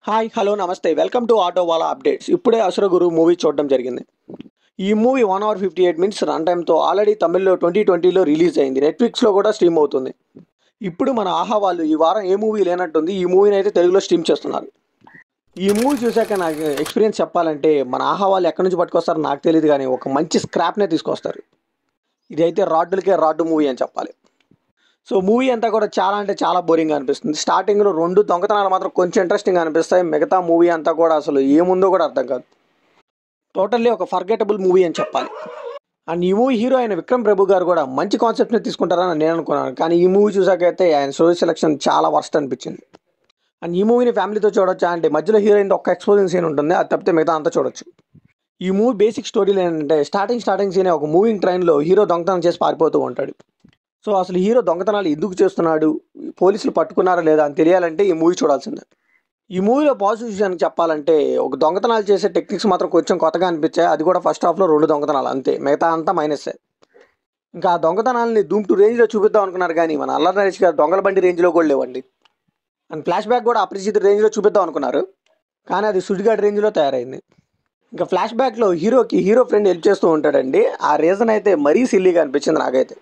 Hi hello నమస్తే welcome to auto wala updates. ఇప్పుడే Asuraguru movie చూడడం జరిగింది. ఈ మూవీ 1 hour 58 minutes రన్ టైమ్తో ఆల్రెడీ తమిళ్లో 2020లో రిలీజ్ అయింది. నెట్ఫ్లిక్స్లో కూడా స్ట్రీమ్ అవుతుంది. ఇప్పుడు మన ఆహా వాళ్ళు ఈ వారం ఏ మూవీ లేనట్టుంది, ఈ మూవీని అయితే తెలుగులో స్ట్రీమ్ చేస్తున్నారు. ఈ మూవీ చూశాక నాకు ఎక్స్పీరియన్స్ చెప్పాలంటే మన ఆహా వాళ్ళు ఎక్కడి నుంచి పట్టుకొస్తారో నాకు తెలియదు, కానీ ఒక మంచి స్క్రాప్నే తీసుకొస్తారు. ఇదైతే రాడ్డులకే రాడ్డు మూవీ అని చెప్పాలి. సో మూవీ అంతా కూడా చాలా అంటే చాలా బోరింగ్గా అనిపిస్తుంది. స్టార్టింగ్లో 2 దొంగతనాలు మాత్రం కొంచెం ఇంట్రెస్టింగ్గా అనిపిస్తాయి. మిగతా మూవీ అంతా కూడా అసలు ఏముందో కూడా అర్థం కాదు. టోటల్లీ ఒక ఫర్గెటబుల్ మూవీ అని చెప్పాలి. అండ్ ఈ మూవీ హీరో అయిన విక్రమ్ ప్రభు గారు కూడా మంచి కాన్సెప్ట్ని తీసుకుంటారని నేను అనుకున్నాను, కానీ ఈ మూవీ చూసాకైతే ఆయన స్టోరీ సెలెక్షన్ చాలా వర్స్ట్ అనిపించింది. అండ్ ఈ మూవీని ఫ్యామిలీతో చూడొచ్చా అంటే మధ్యలో హీరోయిన్ ఒక్క ఎక్స్పోజింగ్ సీన్ ఉంటుంది, అది తప్పితే మిగతా అంతా చూడొచ్చు. ఈ మూవీ బేసిక్ స్టోరీలు ఏంటంటే స్టార్టింగ్ సీనే ఒక మూవింగ్ ట్రైన్లో హీరో దొంగతనం చేసి పారిపోతూ ఉంటాడు. సో అసలు హీరో దొంగతనాలు ఎందుకు చేస్తున్నాడు, పోలీసులు పట్టుకున్నారా లేదా అని తెలియాలంటే ఈ మూవీ చూడాల్సిందే. ఈ మూవీలో పాజిటివ్ విషయానికి చెప్పాలంటే ఒక దొంగతనాలు చేసే టెక్నిక్స్ మాత్రం కొంచెం కొత్తగా అనిపించాయి. అది కూడా ఫస్ట్ హాఫ్లో 2 దొంగతనాలు అంతే, మిగతా అంతా మైనస్సే. ఇంకా ఆ దొంగతనాలని ధూమ్ 2 రేంజ్లో చూపిద్దాం అనుకున్నారు, కానీ మన అల్లరి నరేష్ గారు దొంగల బండి రేంజ్లో కూడా లేవండి. అండ్ ఫ్లాష్ బ్యాక్ కూడా అప్రిజిత్ రేంజ్లో చూపిద్దాం అనుకున్నారు, కానీ అది సుడిగాడ్ రేంజ్లో తయారైంది. ఇంకా ఫ్లాష్ బ్యాక్లో హీరో ఫ్రెండ్ హెల్ప్ చేస్తూ ఉంటాడండి. ఆ రీజన్ అయితే మరీ సిల్లీగా అనిపించింది నాకైతే.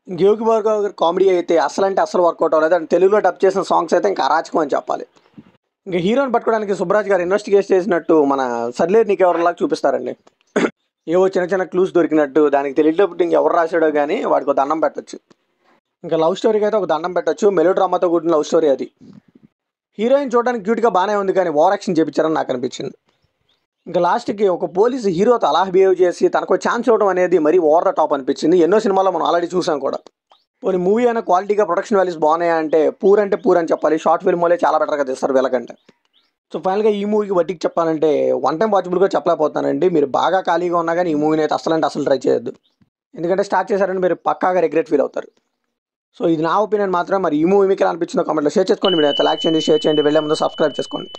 యోగి భార్గవ్ గారి కామెడీ అయితే అసలు వర్కౌట్ అవ్వలేదు. అండ్ తెలుగులో డబ్ చేసిన సాంగ్స్ అయితే ఇంకా అరాచకం అని చెప్పాలి. ఇంకా హీరోని పట్టుకోవడానికి సుబ్బరాజ్ గారు ఇన్వెస్టిగేట్ చేసినట్టు మన సర్లేరు నీకెవరిలాగా చూపిస్తారండి. ఏవో చిన్న క్లూస్ దొరికినట్టు, దానికి తెలియటప్పుడు ఇంకెవరు రాశాడో కానీ వాడికి ఒక దండం పెట్టచ్చు. ఇంకా లవ్ స్టోరీకి అయితే ఒక దండం పెట్టచ్చు, మెలో డ్రామాతో కూడిన లవ్ స్టోరీ అది. హీరోయిన్ చూడడానికి క్యూట్గా బాగానే ఉంది, కానీ ఓవర్ యాక్షన్ చేయించారని నాకు అనిపించింది. ఇంకా లాస్ట్కి ఒక పోలీసు హీరోతో అలా బిహేవ్ చేసి తనకు ఛాన్స్ ఇవ్వడం అనేది మరీ ఓవర్ ద టాప్ అనిపించింది. ఎన్నో సినిమాల్లో మనం ఆల్రెడీ చూసాం కూడా. పోనీ మూవీ అయినా క్వాలిటీగా ప్రొడక్షన్ వాల్యూస్ బాగున్నాయా అంటే పూర్ అని చెప్పాలి. షార్ట్ ఫిల్మ్ వాళ్ళే చాలా బెటర్గా తీస్తారు వీళ్ళకంటే. సో ఫైనల్గా ఈ మూవీకి వడ్డీకి చెప్పాలంటే 1 time వాచబుల్గా చెప్పలేకపోతానండి. మీరు బాగా ఖాళీగా ఉన్నా కానీ ఈ మూవీని అయితే అసలు ట్రై చేయొద్దు, ఎందుకంటే స్టార్ట్ చేశారంటే మీరు పక్కాగా రిగ్రెట్ ఫీల్ అవుతారు. సో ఇది నా ఒపీనియన్ మాత్రం. మరి ఈ మూవీ మీకు ఎలా అనిపించిందో కామెంట్లో షేర్ చేసుకోండి. మీరు అయితే లైక్ చేయండి, షేర్ చేయండి, వెళ్ళే ముందు సబ్స్క్రైబ్ చేసుకోండి.